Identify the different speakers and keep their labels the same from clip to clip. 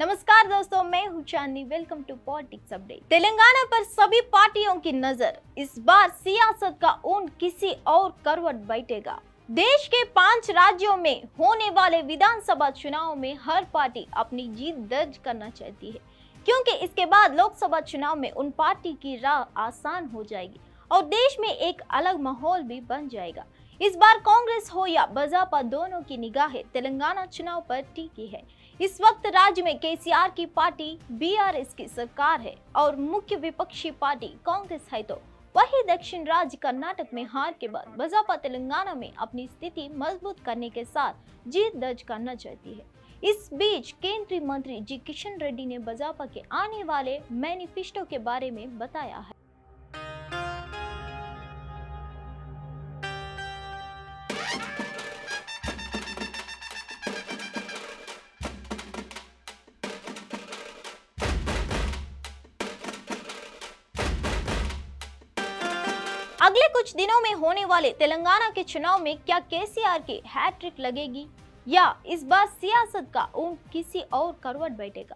Speaker 1: नमस्कार दोस्तों, मैं हूं Chandni. Welcome to politics update. Telangana पर सभी पार्टियों की नजर। इस बार सियासत का ऊन किसी और करवट बैठेगा। देश के 5 राज्यों में होने वाले विधानसभा चुनाव में हर पार्टी अपनी जीत दर्ज करना चाहती है, क्योंकि इसके बाद लोकसभा चुनाव में उन पार्टी की राह आसान हो जाएगी और देश में एक अलग माहौल भी बन जाएगा। इस बार कांग्रेस हो या भाजपा, दोनों की निगाहें तेलंगाना चुनाव पर टिकी है। इस वक्त राज्य में केसीआर की पार्टी बीआरएस की सरकार है और मुख्य विपक्षी पार्टी कांग्रेस है, तो वही दक्षिण राज्य कर्नाटक में हार के बाद भाजपा तेलंगाना में अपनी स्थिति मजबूत करने के साथ जीत दर्ज करना चाहती है। इस बीच केंद्रीय मंत्री जी किशन रेड्डी ने भाजपा के आने वाले मैनिफेस्टो के बारे में बताया है। अगले कुछ दिनों में होने वाले तेलंगाना के चुनाव में क्या केसीआर की हैट्रिक लगेगी या इस बार सियासत का ऊन किसी और करवट बैठेगा?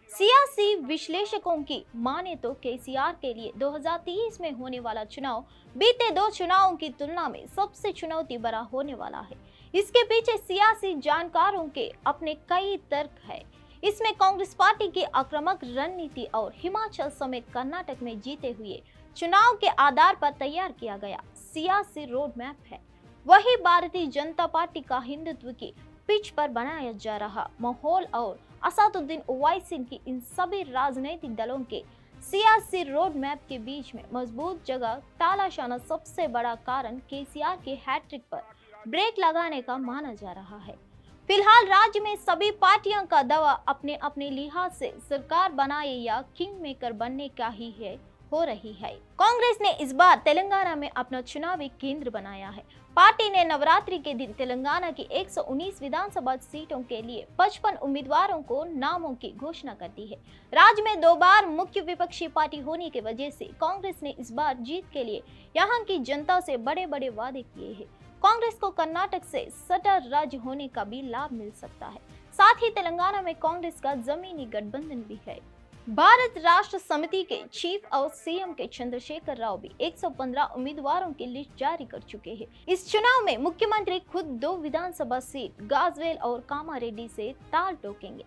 Speaker 1: सियासी विश्लेषकों की माने तो केसीआर के लिए 2023 में होने वाला चुनाव बीते 2 चुनावों की तुलना में सबसे चुनौती भरा होने वाला है। इसके पीछे सियासी जानकारों के अपने कई तर्क है। इसमें कांग्रेस पार्टी की आक्रामक रणनीति और हिमाचल समेत कर्नाटक में जीते हुए चुनाव के आधार पर तैयार किया गया सियासी रोड मैप है। वही भारतीय जनता पार्टी का हिंदुत्व की पिच पर बनाया जा रहा माहौल और असदुद्दीन ओवैसी की इन सभी राजनीतिक दलों के सियासी रोड मैप के बीच में मजबूत जगह तलाशना सबसे बड़ा कारण केसीआर के हैट्रिक पर ब्रेक लगाने का माना जा रहा है। फिलहाल राज्य में सभी पार्टियों का दावा अपने अपने लिहाज से सरकार बनाए या किंग मेकर बनने का ही हो रही है। कांग्रेस ने इस बार तेलंगाना में अपना चुनावी केंद्र बनाया है। पार्टी ने नवरात्रि के दिन तेलंगाना की 119 विधानसभा सीटों के लिए 55 उम्मीदवारों को नामों की घोषणा कर दी है। राज्य में 2 बार मुख्य विपक्षी पार्टी होने की वजह से कांग्रेस ने इस बार जीत के लिए यहां की जनता से बड़े बड़े वादे किए हैं। कांग्रेस को कर्नाटक से सटा राज्य होने का भी लाभ मिल सकता है। साथ ही तेलंगाना में कांग्रेस का जमीनी गठबंधन भी है। भारत राष्ट्र समिति के चीफ और सीएम के चंद्रशेखर राव भी 115 उम्मीदवारों की लिस्ट जारी कर चुके हैं। इस चुनाव में मुख्यमंत्री खुद 2 विधानसभा सीट गाजवेल और कामारेड्डी से ताल ठोकेंगे।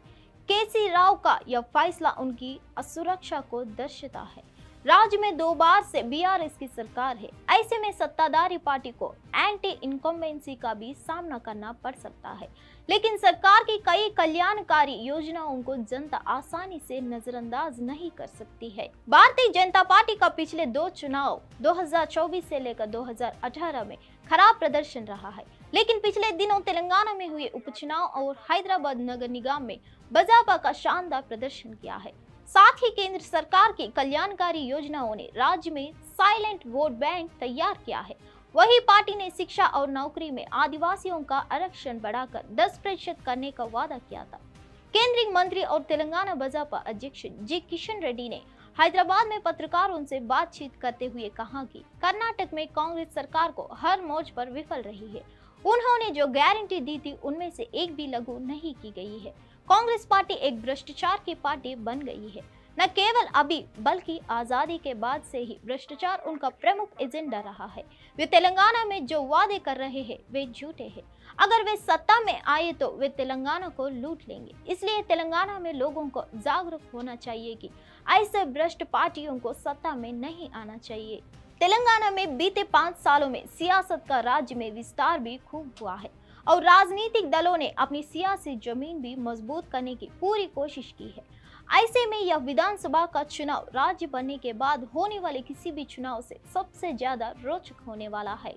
Speaker 1: केसी राव का यह फैसला उनकी असुरक्षा को दर्शाता है। राज्य में 2 बार से बीआरएस की सरकार है। ऐसे में सत्ताधारी पार्टी को एंटी इनकम्बेंसी का भी सामना करना पड़ सकता है, लेकिन सरकार की कई कल्याणकारी योजनाओं को जनता आसानी से नजरअंदाज नहीं कर सकती है। भारतीय जनता पार्टी का पिछले 2 चुनाव 2024 से लेकर 2018 में खराब प्रदर्शन रहा है, लेकिन पिछले दिनों तेलंगाना में हुए उपचुनाव और हैदराबाद नगर निगम में भाजपा का शानदार प्रदर्शन किया है। साथ ही केंद्र सरकार की कल्याणकारी योजनाओं ने राज्य में साइलेंट वोट बैंक तैयार किया है। वही पार्टी ने शिक्षा और नौकरी में आदिवासियों का आरक्षण बढ़ाकर 10% करने का वादा किया था। केंद्रीय मंत्री और तेलंगाना भाजपा अध्यक्ष जी किशन रेड्डी ने हैदराबाद में पत्रकारों से बातचीत करते हुए कहा कि कर्नाटक में कांग्रेस सरकार को हर मोर्च पर विफल रही है। उन्होंने जो गारंटी दी थी उनमें से एक भी लागू नहीं की गई है। कांग्रेस पार्टी एक भ्रष्टाचार की पार्टी बन गई है। न केवल अभी बल्कि आजादी के बाद से ही भ्रष्टाचार उनका प्रमुख एजेंडा रहा है। वे तेलंगाना में जो वादे कर रहे हैं वे झूठे हैं। अगर वे सत्ता में आए तो वे तेलंगाना को लूट लेंगे। इसलिए तेलंगाना में लोगों को जागरूक होना चाहिए कि ऐसे भ्रष्ट पार्टियों को सत्ता में नहीं आना चाहिए। तेलंगाना में बीते 5 सालों में सियासत का राज्य में विस्तार भी खूब हुआ है और राजनीतिक दलों ने अपनी सियासी जमीन भी मजबूत करने की पूरी कोशिश की है। ऐसे में यह विधानसभा का चुनाव राज्य बनने के बाद होने वाले किसी भी चुनाव से सबसे ज्यादा रोचक होने वाला है।